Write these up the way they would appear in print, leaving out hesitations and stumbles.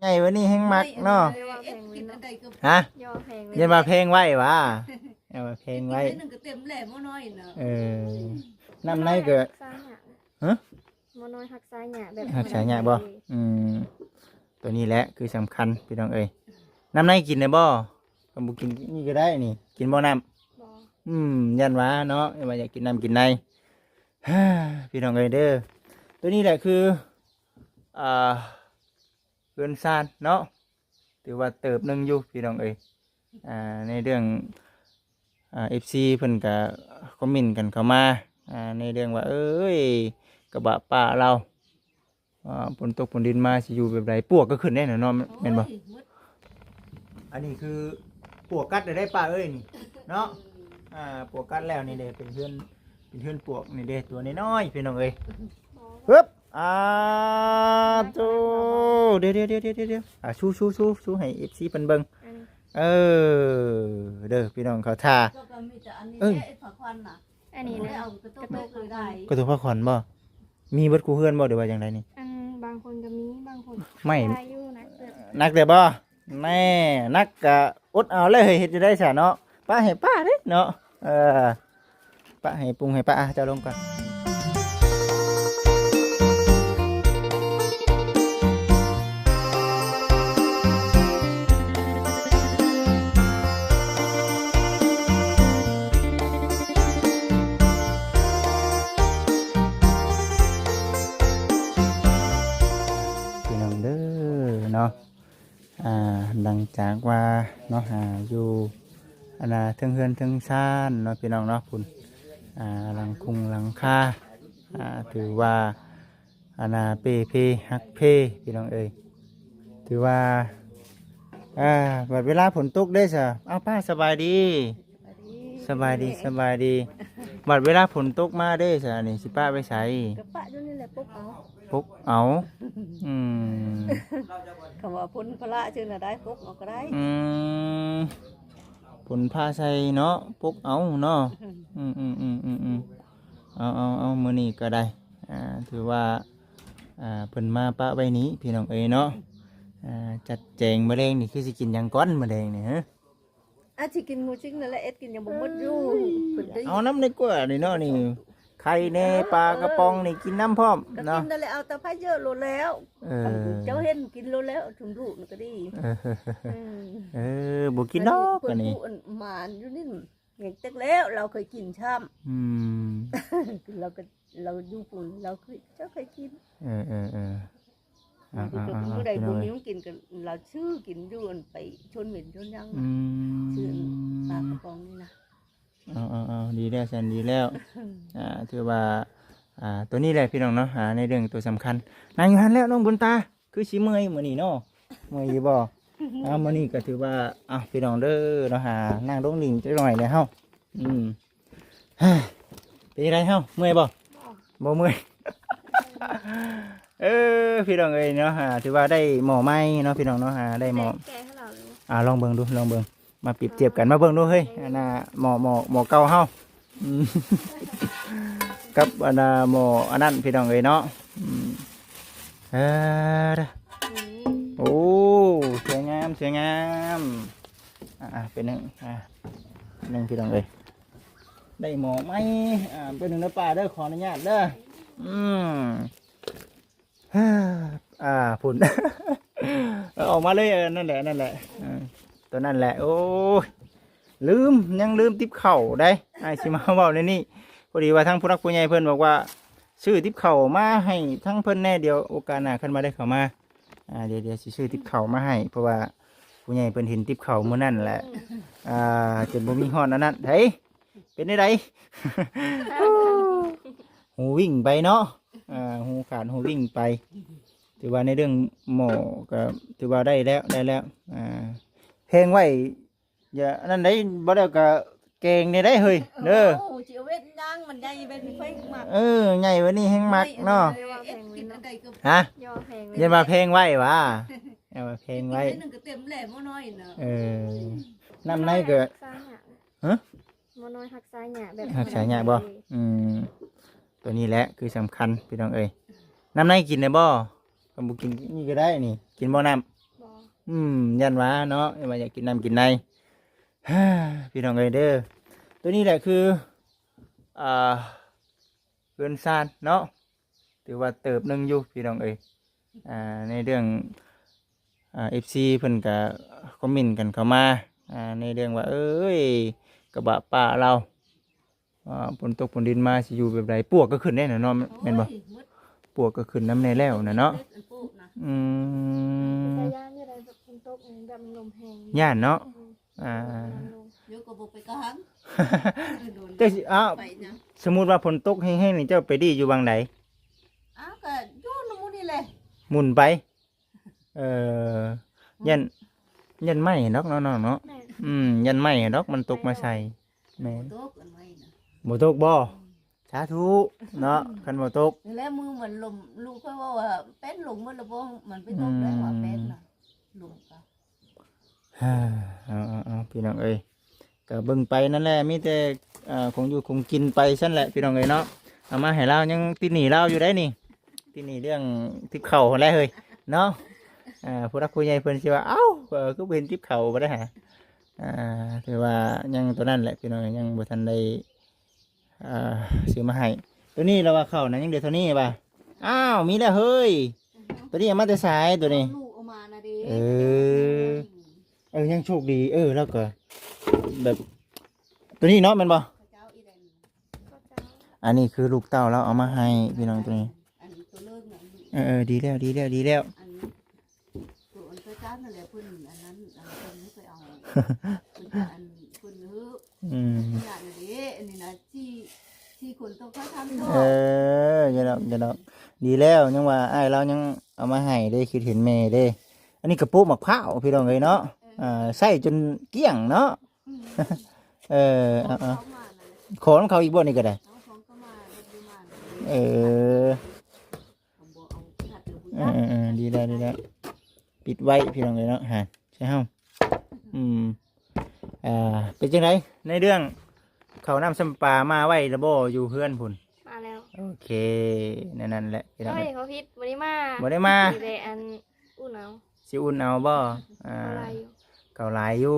ไงวันนี้แห้งมักเนาะ กินอันใดก็ ฮะ ย่อแพง อย่ามาเพลงไว้วะอย่ามาเพลงไว้ นึงก็เต็มแหล่มน้อยนะ น้ำในเกิด ซ้ายหยา ฮะ มน้อยหักซ้ายหยาแบบ หักสายหยาบ่ตัวนี้แหละคือสำคัญพี่น้องเอ้ยน้ำในกินได้บ่ก็บ่กินนี่ก็ได้นี่กินบ่น้ บ่ ำยันว่าเนาะว่าอยากกินน้ำกินใน พี่น้องเอ้ยเด้อตัวนี้แหละคือเพื่อนซานเนาะถือว่าเติบหนึงอยู่พี่น้องเอ้ยในเรื่องFC เพิ่นก็คอมเมนต์กันเข้ามาในเรื่องว่าเอ้ยกระบะป่าเราฝนตกฝนดินมาสิอยู่แบบไรปวกก็ขึ้นได้เนาะแม่นบ่อันนี้คือปวกกัดได้ป่าเอ้ยนี่เนาะปวกกัดแล้วนี่เด้เป็นเพื่อนปวกนี่เด้ตัวน้อยๆพี่น้องเอ้ยปึ๊บโตเดี๋ยวชูให้ FC เพิ่นเบิ่งเด้อพี่น้องเขาท่า ก็มีแต่อันนี้ไอ้ผักควันน่ะ อันนี้นะ เอากระตุ้นเลยได้ ก็ตัวพักผ่อนบ่มีเบิดกูเฮือนบ่หรือว่าจังไดนี่ อันบางคนก็มีบางคน ไม่ อายุนะเกิด นักแต่บ่แน่นักกะอดเอาเลยเฮ็ดจะได้ซะเนาะป้าให้ป้าเด้เนาะป้าให้ปรุงให้ป้าเจ้าลงก่อนพี่น้องเด้อเนาะหลังจากว่าเนาะอยู่เทิงเฮือนเทิงซ่านเนาะพี่น้องเนาะพุ่นหลังคุงหลังคาถือว่าเปเพฮักเพพี่น้องเอ้ยถือว่าบัดเวลาฝนตกได้ซะเอาป้าสบายดีสบายดีบัดเวลาฝนตกมาได้ซะนี่สิป้าไปใส่ กระปะอยู่นี่แหละปุ๊บเอา ปุ๊กเอาคำว่าพุ่นพระชื่อน่ะได้ปุ๊บเอาก็ได้ ผลพาใส่เนาะปุ๊กเอาเนาะเอามื้อนี้ก็ได้ถือว่าเพิ่นมาปะไว้นี้พี่น้องเอ้ยเนาะจัดแจงมะเร็งนี่คือสิกินหยังก้อนมะเร็งนี่ฮะ สิกินงูจิ้งนั่นแหละเอ็ดกินยังบ่หมดอยู่เพิ่นได้ เอาน้ำในกว่านี่เนาะนี่ไข่แน่ปลากระป๋องนี่กินน้ำพร้อม ก็กิ เนาะ นนั่นแหละเอาแต่พายเยอะโลแล้วเจ้าเห็นกินโลแล้วถึงลูกมันก็ดี บ่กินดอกอันนี้ หมานอยู่นี่เห็นจักแล้วเราเคยกินช่ำเราอยู่ปุ่นเราเคยกินเมื่อใดบุญนี้ต้องกินกันเราชื่อกินอยู่ไปชนเหม็นชนยังชื่อปลากระป๋องนี่นะ เอาดีแล้วแสนดีแล้วถือว่าตัวนี้แหละพี่น้องเนาะในเรื่องตัวสำคัญนายอยู่หันแล้วน้องบุญตาคือสิเมื่อยมื้อนี้เนาะเมื่อยอยู่บ่มื้อนี้ก็ถือว่าพี่น้องเด้อเนาะนั่งลงนิ่งจักหน่อยแล้วเฮาเป็นไงเฮาเมื่อยบ่บ่เมื่อย พี่น้องเอ้ยเนาะถือว่าได้หมอไม้เนาะพี่น้องเนาะได้หมอ แกให้เราเลย ลองเบิ่งดูมาเปรียบเทียบกันมาเบิ่งดูเฮ้ยหมอเก่าเฮากับหมออันนั้นพี่น้องเอ้ยเนาะโอ้สวยงามเป็นหนึ่งพี่น้องเอ้ยได้หมอไม้เป็นหนึ่งเด้อป้าเด้อขออนุญาตเด้อผุน ออกมาเลยนั่นแหละตัวนั่นแหละโอ้ยยังลืมติ๊บเข่าได้ชิมาเบาในนี่พอดีว่าทั้งผู้รักผู้ใหญ่เพิ่นบอกว่าซื้อติ๊บเข่ามาให้ทั้งเพิ่นแน่เดียวโอกาสหน้าขึ้นมาได้เข้ามาเดี๋ยวสิซื้อติ๊บเข่ามาให้เพราะว่าผู้ใหญ่เพิ่นเห็นติ๊บเข่ามื้อนั่นแหละจนบ่มีฮอดอันนั้นเฮ้ยเป็นได้ได หูวิ่งไปเนาะหูขาดหูวิ่งไปถือว่าในเรื่องหมอก็ถือว่าได้แล้วเพลงไว้อย่านั่นได้บ่ได้ก็เก่งนี่ได้เฮ้ยเด้อเจียวเวทย่างมันใหญ่เป็นไฟมากใหญ่วันนี้แห้งมักเนาะฮะ ย่อแพง อย่ามาเพลงไว้วะอย่ามาเพลงไว้ นึงก็เต็มแหล่มน้อยนะน้ำในก็ ซ้ายหยา ฮะ มน้อยหักซ้ายหยาแบบ หักสายหยาบ่ตัวนี้แหละคือสำคัญพี่น้องเอ้ยน้ำในกินได้บ่ก็บ่กินนี่ก็ได้นี่กินบ่น้ำ บ่ ยันว่าเนาะว่าอยากกินน้ำกินใน ฮ่าพี่น้องเอ้ยเด้อตัวนี้แหละคืออ่าเรือนซานเนาะถือว่าเติบหนึงอยู่พี่น้องเอ้ยในเรื่องFC เพิ่นก็คอมเมนต์กันเข้ามาในเรื่องว่าเอ้ยกระบะป่าเราฝนตกฝนดินมาสิอยู่แบบใดปวกก็ขึ้นได้น่ะเนาะแม่นบ่ปวกก็ขึ้นน้ำในแล้วน่ะเนาะอืม แต่ย่านนี่อะไรแบบฝนตกนี่แบบลมแห้ง ย่านเนาะ อืม เดี๋ยวก็บ่ไปกลาง เจ้าสิอ้าว ไปนะ สมมุติว่าฝนตกแห้งๆนี่เจ้าไปดีอยู่บางไหน อ้าวก็อยู่นำหมู่นี่แหละ หมุนไปเอ่อยันยันไหมดอกเนาะเนาะเนาะ แม่ ยันไหมดอกมันตกมาใส่แม่น ตกอันไว้นะ บ่ตกบ่สาธุเนาะคันบ่ตก แล้วมือมันลมลูกก็ว่าเป็นลงมันละบ่มันไปตกได้ว่าเป็นน่ะลูกก็ ฮ่าเอาพี่น้องเอ้ยก็เบิ่งไปนั่นแหละมีแต่คงอยู่คงกินไปซั่นแหละพี่น้องเอ้ยเนาะเอามาให้เรายังติดหนี้เราอยู่ได้นี่ติดหนี้เรื่องทิพย์เข่าหั่นแหละเฮ้ยเนาะผู้รักผู้ใหญ่เพิ่นสิว่าเอ้าก็บ่เห็นทิพย์เข่าบ่ได้หาถือว่ายังตัวนั้นแหละพี่น้องยังบ่ทันได้ซื้อมาให้ตัวนี้เราว่าเข้านะยังเดือเท่านี้ป่ะอ้าวมีแล้วเฮ้ยตัวนี้เอามาแต่สายตัวนี้ ลูกเอามานะดิ ยังโชคดีแล้วก็แบบตัวนี้เนาะแมันบ่ เจ้าอีแดง ก็จะ อันนี้คือลูกเต้าเราเอามาให้พี่น้องตัวนี้ อันนี้ตัวเลิกน่ะ ดีแล้วดีแล้วดีแล้ว อันนี้ตัวอันเจ้านั่นแหละเพิ่นอันนั้นอันนี้ไปเอาเพิ่นจะอันเพิ่นฮือ อืม ขนาดนี้อันนี้นะที่คนต้องเขาทำ อย่าดอกอย่าดอกดีแล้วยังว่าอ้ายเรายังเอามาให้ได้คิดเห็นแม่เด้ อันนี้กระปุกมะพร้าวพี่น้องเอ้ยเนาะใส่จนเกลี้ยงเนาะ เอา เขามานั่นแหละ ขอของเขาอีกบ่นี่ก็ได้ เอาของก็มาดูมา เออ เอาบ่เอาขัดเดี๋ยวบุญ ดีแล้วดีแล้วปิดไว้พี่น้องเลยเนาะฮะใช่เฮ้าเป็นจังไดในเรื่องเขานำสัมปลามาไว้ระบ่อยู่เพื่อนพุ่น มาแล้ว โอเคนั่นแหละพี่น้อง เฮ้ยเขาพิษวันนี้มา บ่ได้มา ดีเลยอันอุ่นเอา สิอุ่นเอาบ่อะไรอยู่ เก่าหลายอยู่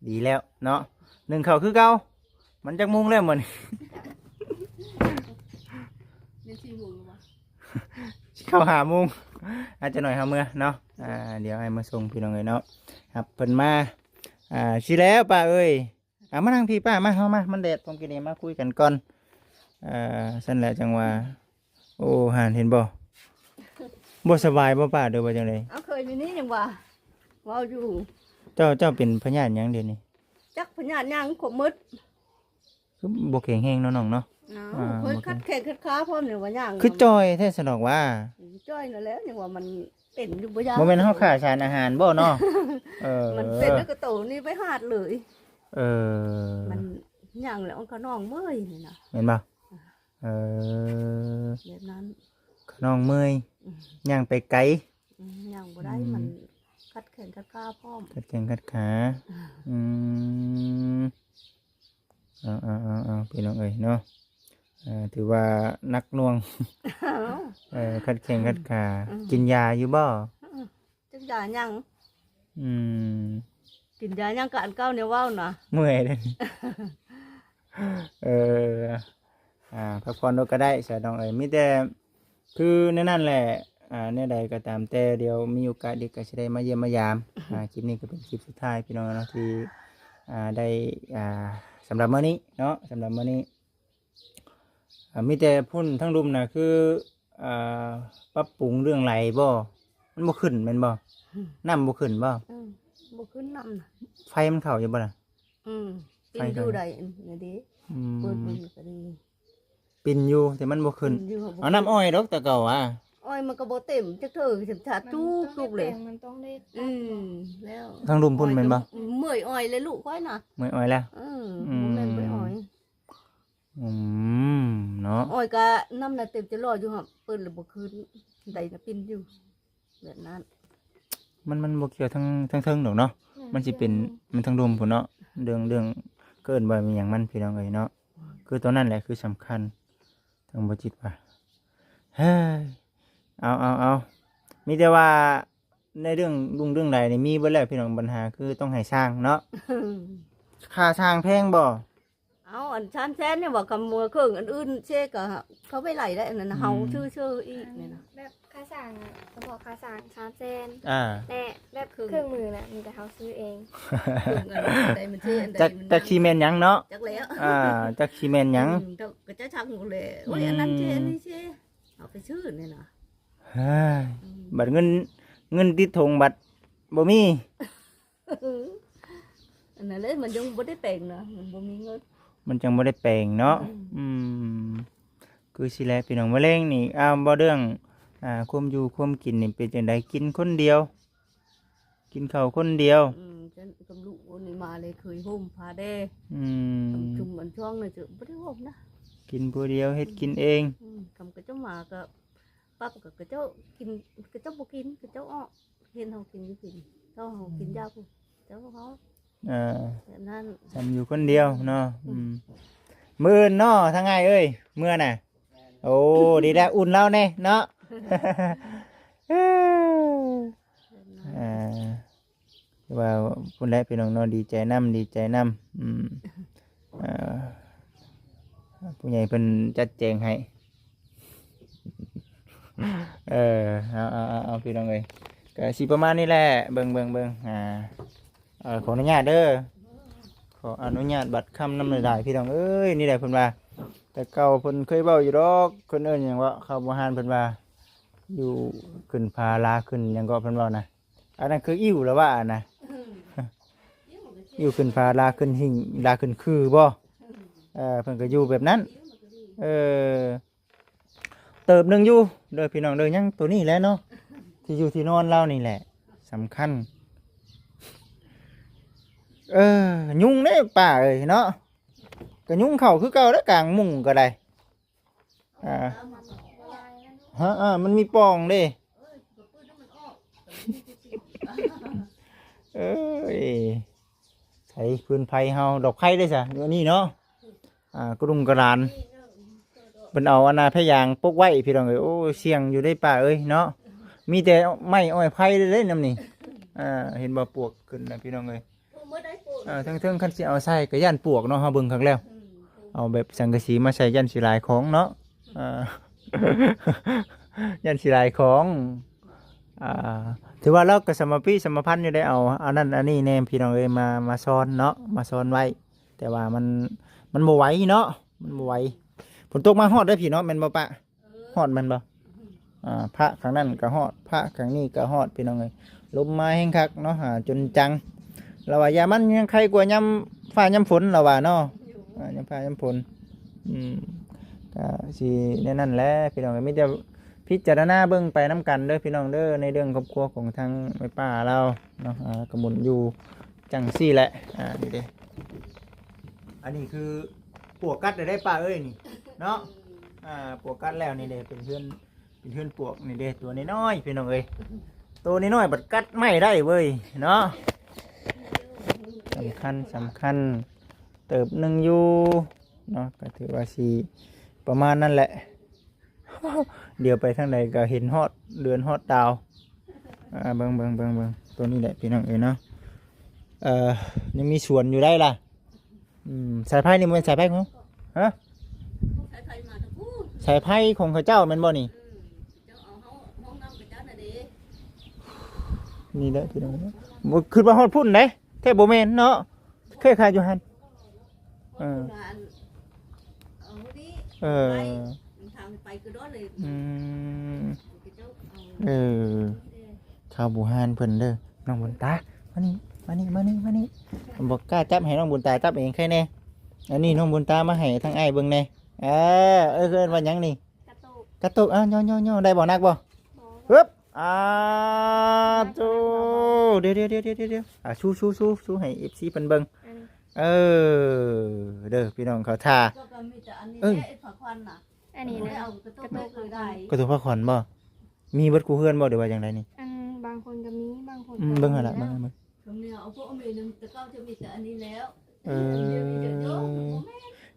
ดีแล้วเนาะหนึ่งเขาคือเก่ามันจักมุงแล้วหมด เรียน4 โมงหรือเปล่า เข้าหามุงอาจจะหน่อยหาเมื่อเนาะเดี๋ยวให้มาส่งพี่น้องเลยเนาะครับเพิ่นมาสิแล้วป้าเอ้ยมานั่งพี่ป้ามาเข้ามามันแดดผมกินเองมาคุยกันก่อนสั่นแหละจังว่าโอ้หานเห็นบ่สบายบ่ป้าเด้อว่าจังได๋ เอาเคยมีนี่ยังว่าเว้าอยู่ เจ้าเป็นพญาติหยังเดี๋ยวนี้ จักพญานยังขมมืด คือบ่แข็งแรงเนาะน้องเนาะ เพิ่นคัดแขนคัดขาพร้อมเนี่ยว่ายัง คือจอยแท้สนอกว่า จ้อยนั่นแล้วยังว่ามันเป็นอยู่บ่ยัง บ่แม่นเฮาขาดสารอาหารบ่เนาะมันเป็นแล้วก็โตนี่ไปหาดเลย มันยังแล้วมันก็น้องเมื่อยนี่นะ เห็นบ่เออ แบบนั้น ขน้องเมื่อยย่างไปไกล ยังบ่ได้มันคัดแขนคัดขาพร้อม กัดแข้งกัดขาอืมเอาพี่น้องเอ้ยเนาะถือว่านักหน่วงคัดแข้งคัดขากินยาอยู่บ่ จักยายัง อืม กินยายังกะอันเก่าเนี่ยเว้านะ เมื่อยเลยพักผ่อนเราก็ได้สะดองเอ้ยมีแต่คือในนั่นแหละเนี่ยใดก็ตามแต่เดี๋ยวมีโอกาสเด็กก็จะได้มาเยี่ยมมายามคลิปนี้ก็เป็นคลิปสุดท้ายพี่น้องเนาะที่ได้สำหรับมื้อนี้เนาะสำหรับมื้อนี้มีแต่พุ่นทั้งรุมนะคือปรับปรุงเรื่องไหลบ่มันบ่ขึ้นแม่นบ่น้ำบ่ขึ้นบ่ บ่ขึ้นนำนะ ไฟมันเข้าอยู่บ่ล่ะ เป็นอยู่ได้นี่ดิเปิดเบิ่งก็ดี ปิ่นอยู่แต่มันบ่ขึ้น อยู่ เอาน้ำอ้อยดอกแต่เก่าอ้อยมันก็บ่เต็มจักเถิงสิชาจุกๆเลย มันต้องได้ แล้ว ทั้งรุมพุ่นแม่นบ่ เมื่อยอ้อยเลยลูกค่อยน่ะ เมื่อยอ้อยแล้ว บ่แม่นไปอ้อย เนาะ อ้อยก็น้ำน่ะเต็มจะรออยู่ครับเปิ้นแล้วบ่คืนใดน่ะปิ่นอยู่แบบนั้น มันบ่เกี่ยวทั้งเทิงดอกเนาะมันสิเป็นมันทั้งรุมพุ่นเนาะเรื่องเกินบ่มีหยังมันพี่น้องเอ้ยเนาะคือตัวนั้นแหละคือสำคัญทางบ่จิตว่าเฮ้ยเอามีแต่ว่า ในเรื่องใดนี่มีเบิดแล้วพี่น้องปัญหาคือต้องให้สร้างเนาะค่าสร้างแพงบ่ เอาอันชั้นแซนเนี่ยบอกกับมือเครื่องอันอื่นเช่ก็เขาไปไหลได้อันนั้นเฮาชื่ออีกเนี่ยนะ แบบค่าสั่งอะเขาบอกค่าสั่ง3 แสน อ่า แต่แบบเครื่องมือน่ะมีแต่เขาซื้อเอง เครื่องอันใดมันชื่ออันใด จัก มัน จักซีเมนต์หยังเนาะ จักแล้ว จักซีเมนต์หยัง ก็จะชักหมดเลยโอ้ยอันนั้นเช่อันนี้เช่เอาไปชื่อเนี่ยนะ เฮ้ยบัตรเงินติดธงบัตรบ่มี อันนั้นเลยมันยังบ่ได้แต่งนะมันบ่มีเงิน มันจังบ่ได้แปลงเนาะคือสิแลพี่น้องมะเร็งนี่บ่เรื่องความอยู่ความกินนี่เป็นจังไดกินคนเดียว กินข้าวคนเดียว ฉันกำลูกนี่มาเลยเคยห่มพาเด้ อืม จุ่มอันช่องเลยจะบ่ได้ห่มนะ กินผู้เดียวเฮ็ดกินเอง กำกระเจ้ามาก็ปั๊บก็กระเจ้ากินกระเจ้าบ่กินกระเจ้าอ้อเห็นเฮากินอยู่กินเจ้าเฮากินยาพุ่นเจ้าเฮาแบบนั้น ทำอยู่คนเดียวเนาะมื้ออื่นเนาะทั้งไงเอ้ยเมื่อน่ะโอ้ดีแล้วอุ่นแล้วแน่เนาะ ว่าพุ่นแลพี่น้องเนาะดีใจนำผู้ใหญ่เพิ่นจัดแจงให้เอาพี่น้องเอ้ยก็สิประมาณนี้แหละเบิ่งขออนุญาตเด้อขออนุญาตบัตรคำนำหน่อยได้พี่น้องเอ้ยนี่แหละเพิ่นว่าแต่เก่าเพิ่นเคยเว้าอยู่ดอกคนเอิ้นหยังว่าเข้าบ่ฮานเพิ่นว่าอยู่ขึ้นพาลาขึ้นหยังก็เพิ่นเว้านะอันนั้นคืออิ่วแล้วว่านะ อยู่ขึ้นพาลาขึ้นหิ่งลาขึ้นคือบ่เพิ่นก็อยู่แบบนั้นเติบหนึงอยู่เด้อพี่น้องเด้อยังตัวนี้แหละเนาะที่อยู่ที่นอนเรานี่แหละสำคัญยุงเด้ป่าเอ้ยเนาะก็ยุงเข้าคือเก่าแล้วกลางมุ้งก็ได้มันมีปล่องเด้ใส่พื้นไผ่เฮาดอกไผ่ได้ซะเดี๋ยวนี้เนาะกระดุมกระดานเป็นเอาอนาพยางปกไว้พี่น้องเอ้ยโอ้เสียงอยู่ได้ป่าเอ้ยเนาะมีแต่ไม้อ้อยไผ่ได้นำนี่เห็นบ่ปวกขึ้นนะพี่น้องเอ้ยทั้งคันสิเอาใส่ก็ย่านปวกเนาะเฮาเบิ่งครั้งแล้วเอาแบบสังกะสีมาใส่ย่านสิหลายของเนาะย่านสิหลายของถือว่าเราก็สมพันธ์อยู่ได้เอาอันนั้นอันนี้แนมพี่น้องเอ้ยมาซ้อนเนาะมาซ้อนไว้แต่ว่ามันบ่ไหวเนาะมันบ่ไหวฝนตกมาฮอดได้พี่เนาะแม่นบ่ปะฮอดแม่นบ่พระข้างนั้นก็ฮอดพระข้างนี้ก็ฮอดพี่น้องเอ้ยลมมาแห้งคักเนาะจนจังเราว่ายามันยังใครกว่ายามฟ้ายามฝนเราว่าเนาะยามฟ้ายามฝนก็สิแน่นั่นแหละพี่น้องเอ้ยมีแต่พิจารณาเบิ่งไปน้ำกันเด้อพี่น้องเด้อในเรื่องครอบครัวของทางแม่ป้าเราเนาะกระมุนอยู่จังซี่แหละนี่เด้อันนี้คือปวกกัดได้ป้าเอ้ยนี่เนาะปวกกัดแล้วนี่เด้เป็นเพื่อนปวกนี่เด้ตัวน้อยๆพี่น้องเอ้ยตัวน้อยๆบัดกัดไม่ได้เว้ยเนาะสำคัญเติบหนึ่งอยู่เนาะก็ถือว่าสิประมาณนั่นแหละเดี๋ยวไปทางใดก็เห็นฮอดเดือนฮอดดาวเบิ่งตัวนี้แหละพี่น้องเอ้ยเนาะยังมีสวนอยู่ได้ล่ะสายไผ่นี่มันสายไผ่ของฮะสายไผ่ของข้าเจ้ามันบ่นี่นี่แหละพี่น้องบ่คือว่าฮอดพุ่นเด้แท้บ่แม่นเนาะเคยขายอยู่หั่นไปคือđóเลยข้าวบูฮานเพิ่นเด้อน้องบุญตามานี่บอกกล้าจับให้น้องบุญตาจับเองใครแน่อันนี้น้องบุญตามาให้ทั้งไอ้เบิ่งแน่เกินว่าหยังนี่กระตุกย่อได้บ่นักบ่ฮึบโตเดี๋ยวชูให้ FC เพิ่นเบิ่งเด้อพี่น้องเขาท่าอันนี้นะกระตุกผ้าขวัญบ่มีเบิดกูเฮือนบ่เดี๋ยวว่าจังไดนี่บางคนก็มีบางคนเบิ่งหั่นล่ะเบิ่งเอาพวกมีนึงแต่ก็จะมีแต่อันนี้แล้ว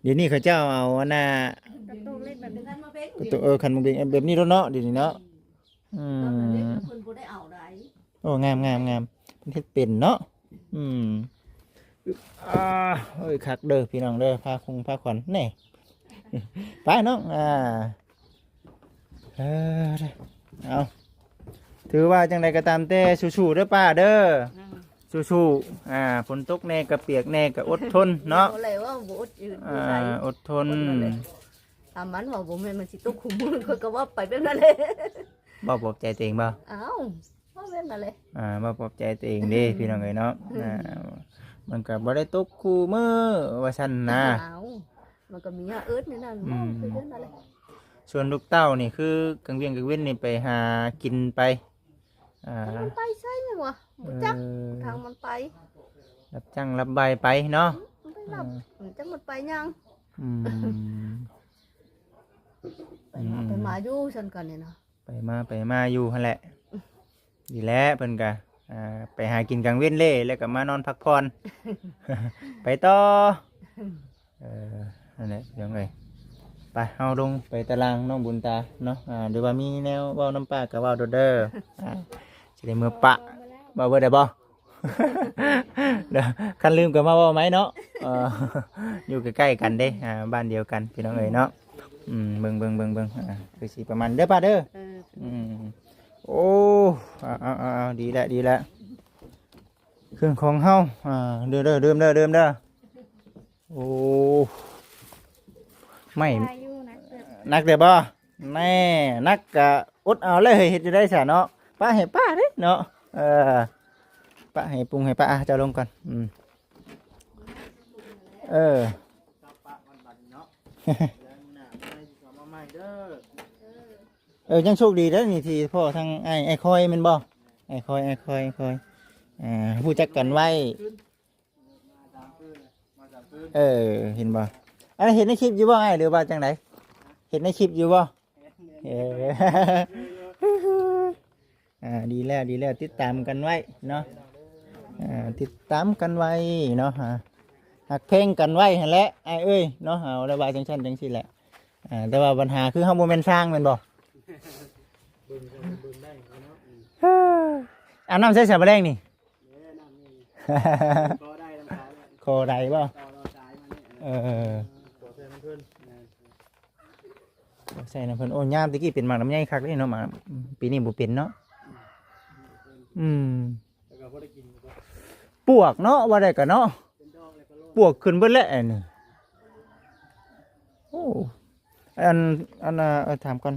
เดี๋ยวนี้เขาเจ้าเอาอันน่ะกระตุกเล็กแบบนี้กระตุกคันมึงเป็นแบบนี้แล้วเนาะเดี๋ยวนี้เนาะคนบ่ได้เอาได้ อ้งามเพิ่นเฮ็ดเป็นเนาะอืมเอ้ยคักเด้อพี่น้องเด้อพาขวัญแน่ ไปน้องเอาถือว่าจังใดก็ตามแต่สู้ๆเด้อป้าเด้อสู้ๆฝนตกแน่ก็เปียกแน่ก็อดทนเนาะ อะไรว่าบ่อดยืนอยู่ไหน อดทน ตามมันว่าบ่แม่นมันสิตกคุมมือก็ว่าไปแบบนั้นเลย บ่ปลอบใจตัวเองบ่ เอ้าว่าแบบนั้นเลย บ่ปลอบใจตัวเองเด้พี่น้องเอ้ยเนาะมันก็บ่ได้ตกคู่มือว่าซั่นนะ เอ้ามันก็มีหาเอิ้นนี่นั่นคือเรื่องนั้นเลย ส่วนลูกเต้านี่คือกลางเวียนกลางเว้นนี่ไปหากินไปมันไปใช่ไหมวะบ่จักทางมันไป รับจ้างรับใบไปเนาะ มันไปรับจักมันไปยัง อืม ไปมาอยู่ซั่นกันนี่นะ ไปมาอยู่หั่นแหละดีแล้วเพิ่นก็ไปหากินกลางเว้นเล่แล้วก็มานอนพักผ่อน ไปต่อนั่นแหละยังไงไปเฮาลงไปตารางน้องบุญตาเนาะหรือว่ามีแนวเว้าน้ำปากก็เว้าโดดเด้อสิได้มือปะเว้าเบิดได้บ่ เด้อคันลืมก็มาเว้าไหมเนาะอยู่ใกล้ๆกันเด้บ้านเดียวกันพี่น้องเอ้ยเนาะเบิ่งคือสิประมาณเด้อป้าเด้อโอ้เอาดีแล้วเครื่องของเฮาเดิมเด้อโอ้ไม่ อายุนักเกิด นักเด้อบ่แม่นักกะอดเอาเลยเฮ็ดอยู่ได้ซะเนาะป้าให้ป้าเด้เนาะป้าให้ปรุงให้ป้าเจ้าลงก่อนยังโชคดีแล้วนี่ที่พ่อทางไอ้คอยแม่นบ่ไอ้คอยผู้จักกันไว้เห็นบ่อันนี้เห็นในคลิปอยู่บ่ไอ้หรือว่าจังไดเห็นในคลิปอยู่บ่ดีแล้วติดตามกันไว้เนาะติดตามกันไว้เนาะหักเพลงกันไว้หั่นแหละไอ้เอ้ยเนาะเอาแล้วว่าจังซั่นจังซี่แหละแต่ว่าปัญหาคือเฮาบ่แม่นสร้างแม่นบ่อาบน้ำใส่สาบแรงนี่คอได้บ่ใส่น้ำเพิ่นโอ้ยามตะกี้เป็นหมากน้ำใหญ่คักเลยเนาะหมากปีนี้บ่เป็นเนาะปวกเนาะว่าได้ก็เนาะปวกขึ้นเบิดแล้วนี่โอ้อันถามก่อน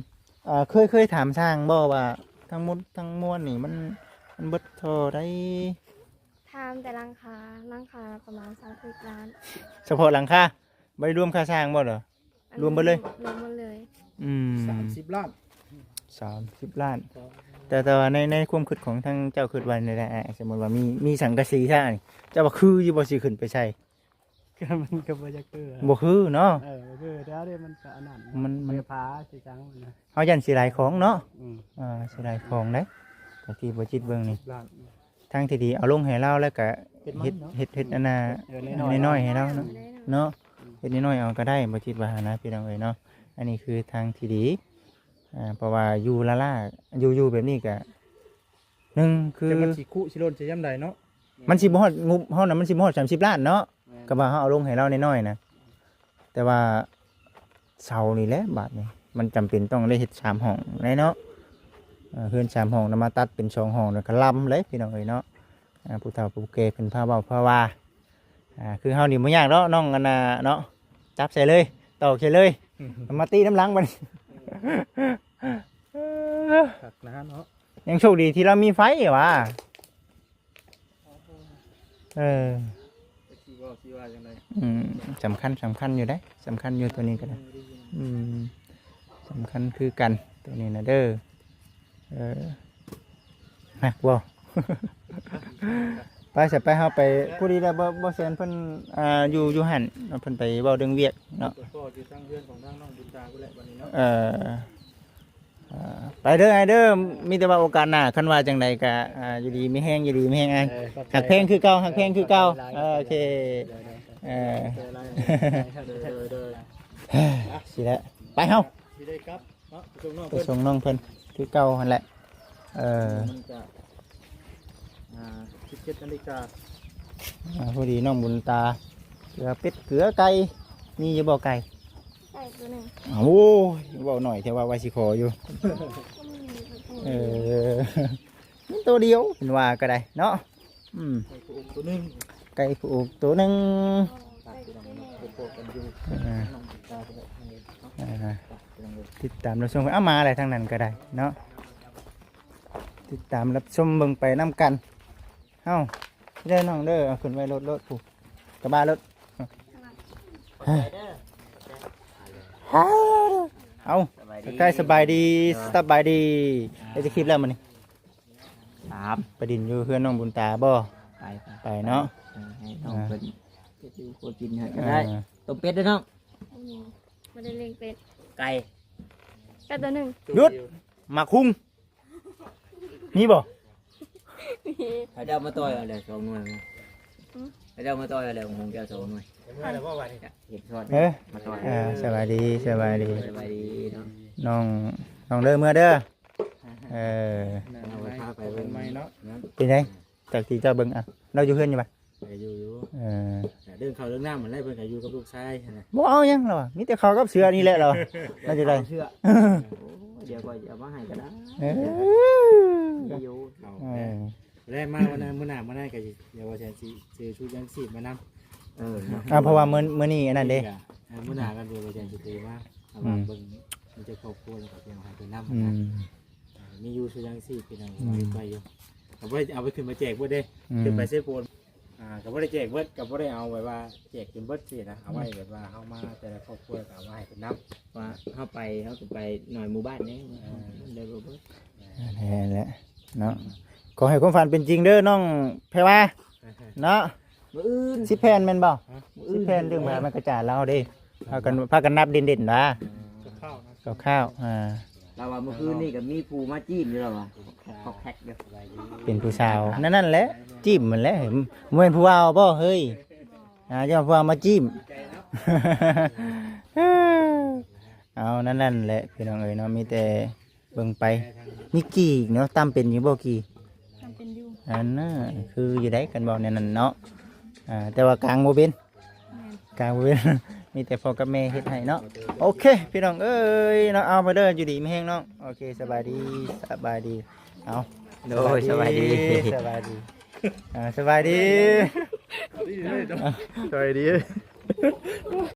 เคยถามช่างบ่ว่าทั้งหมดทั้งมวลนี่มันเบิดเท่าได ทำแต่หลังคาประมาณ30 ล้าน เฉพาะหลังคาไม่รวมค่าสร้างบ่เหรอ รวมหมดเลย รวมหมดเลย 30 ล้าน 30 ล้าน แต่ว่าในความคิดของทางเจ้าคิดว่าในสมมติว่ามีสังกะสีท่านี่เจ้าว่าคืออยู่บ่สิขึ้นไปใช่ มันก็บ่จะคือ บ่คือเนาะ คือแล้วเนี่ยมันก็อันนั้น มัน พาสิจังนะ เฮายันสิหลายของเนาะสิหลายของเด้แต่ที่บ่จิตเบิ่งนี่ ล้าน ทางที่ดีเอาลงให้เราแล้วก็เฮ็ดอันน่ะน้อยๆให้เราเนาะเฮ็ดน้อยๆเอาก็ได้บ่จิตว่านะพี่น้องเอ้ยเนาะอันนี้คือทางที่ดีเพราะว่าอยู่ล่าอยู่แบบนี้ก็คือ มันสิคุสิโลนสิยามใดเนาะ มันสิบ่ฮอดงบเฮาน่ะมันสิบ่ฮอด30 ล้านเนาะก็ว่าเฮาเอาลงให้เราน้อยๆนะแต่ว่าเสานี่แหละบาดนี้มันจำเป็นต้องได้เฮ็ด3ห้องได้เนาะเฮือน3ห้องนำมาตัดเป็น2ห้องแล้วก็ลำเลยพี่น้องเอ้ยเนาะผู้เฒ่าผู้แก่เพิ่นพาเว้าพาว่าคือเฮานี่บ่ยากเนาะน้องกันน่ะเนาะจับใส่เลยตอกใส่เลยมาตีน้ำหลังมัน คักนะเนาะ ยังโชคดีที่เรามีไฟว่ะสิว่าจังได๋ สำคัญอยู่ได้สำคัญอยู่ตัวนี้ก็ได้สำคัญคือกันตัวนี้นะเด้อหักบ่ ไปเสร็จไปเฮาไปผู้ดีแล้วบ่แซนเพิ่นอยู่หั่นเพิ่นไปเว้าเรื่องเวียกเนาะ ก็อยู่ทางเพื่อนของทางน้องบุญตาพุ่นแหละบัดนี้เนาะไปเด้อไอ้เด้อมีแต่ว่าโอกาสหน้าคันว่าจังไดก็อยู่ดีมีแฮงอยู่ดีมีแฮงอ้ายหักเพลงคือเก่าโอเคสิแล้วไปเฮา สิได้ครับเนาะส่งน้อง ไป เพิ่น ส่งน้องเพิ่นคือเก่าหั่นแหละมันจะ 17 นาฬิกา พอดีน้องบุญตาเกลือเป็ดเกลือไก่มีอยู่บ่ไก่ ไก่ตัวหนึ่ง โอ้ยเว้าหน่อยแต่ว่าไว้สิขออยู่ ก็มีตัว เออมีตัวเดียวเป็นว่าก็ได้เนาะอืม ไก่กูตัวนึง ไก่ผูกตัวหนึง ตัดพี่น้องเนาะโปะกันอยู่ อ่า น้องบุญตาพุ่นแหละนั่นเองเนาะ อ่า พี่น้องเอ้ย ติดตามรับชมเอามาอะไรทางนั้นก็ได้เนาะติดตามรับชมเบิ่งไปน้ำกันเอ้าเด้อน้องเด้อเอาขึ้นไว้รถผูกกระบะรถเอาใกล้สบายดีสบายดีได้จะคลิปแล้วมันนี่ ครับ ประดินอยู่เพื่อนน้องบุญตาบ่ ไป ไปเนาะ ให้น้องเป็นเป็ดอยู่โคกินให้ก็ได้ อ่า ต้มเป็ดด้วยน้อง ไม่ได้เลี้ยงเป็ด ไก่ ไก่ตัวหนึ่ง หยุดหมาคุ้งนี่บ่ เขาจะเอามาต่อยเอาเลย2 หน่วยมั้ยเขาจะเอามาต่อยเอาเลยของแก้ว2 หน่วยเห็ดทอด เอ้ย มาต่อย สบายดีสบายดี สบายดีเนาะ น้องเด้อเมื่อเด้อเออ เอาไปพาไป เป็ เบิ่ น ง ไม้เนาะ เป็นไงจากที่เจ้าเบิ่งอ่ะเราอยู่เพื่อนอยู่ปะ ไปอยู่ เออ แต่เรื่องเขาเรื่องน้ำมันไล่เพิ่นก็อยู่กับลูกชายนะ บ่เอาหยังหรอมีแต่เขากับเสือนี่แหละเหรอเราจะได้ เชื่อเดี๋ยวก็เอามาให้ก็ได้ เออ อยู่ เอา เออ แรกมาวันนั้นมื้อหน้ามาได้ก็สิเดี๋ยวว่าแทนสิซื้อชุดยังชีพมานำ เพราะว่ามื้อนี้อันนั้นเด้ มื้อหน้ากันเดี๋ยวว่าแทนสิซื้อมาเอามาเบิ่งมันจะครอบครัวแล้วก็เพียงให้เพิ่นนำ อืม มีอยู่ชุดยังชีพพี่น้องไปอยู่ก็บ่ได้เอาไปขึ้นมาแจกเบิดเด้ อืม ขึ้นไปเซฟโฟนก็บ่ได้แจกเบิดก็บ่ได้เอาไว้ว่าแจกกินเบิดสินะเอาไว้แบบว่าเฮามาแต่ละครอบครัวก็เอามาให้เพิ่นนำ ว่าเข้าไปหน่อยหมู่บ้านนี้เดี๋ยวบ่ นั่นแหละเนาะขอให้ความฝันเป็นจริงเด้อน้องแพรวาเนาะ มื้ออื่น สิแพนแม่นบ่สิแพนเรื่องมามันกระจายเราเด้พากันนับเด่นๆนะ ข้าวนะ กับข้าวเราว่าเมื่อคืนนี่ก็มีผู้มาจีนอยู่แล้วว่ะแขกเด้อ เป็นผู้สาวนั่นแหละจิ้มมันแหละเหมือนผู้ว่าบ่เฮ้ยจะผู้ว่ามาจิ้ม เอานั่นแหละพี่น้องเอ๋ยเนาะมีแต่เบิ่งไปมีกี่เนาะตามเป็นอยู่บ่กี่ ทำเป็นอยู่ อันน่ะคืออยู่ได้กันบ่เนี่ยนั่นเนาะแต่ว่ากลางบ่เป็นกลางบ่เป็น มีแต่พ่อกับแม่เฮ็ดให้เนาะโอเคพี่น้องเอ้ยเนาะเอาไปเด้ออยู่ดีไม่แห้งเนาะโอเคสบายดีเอา โดยสบายดี สบายดีสบายดี สวัสดี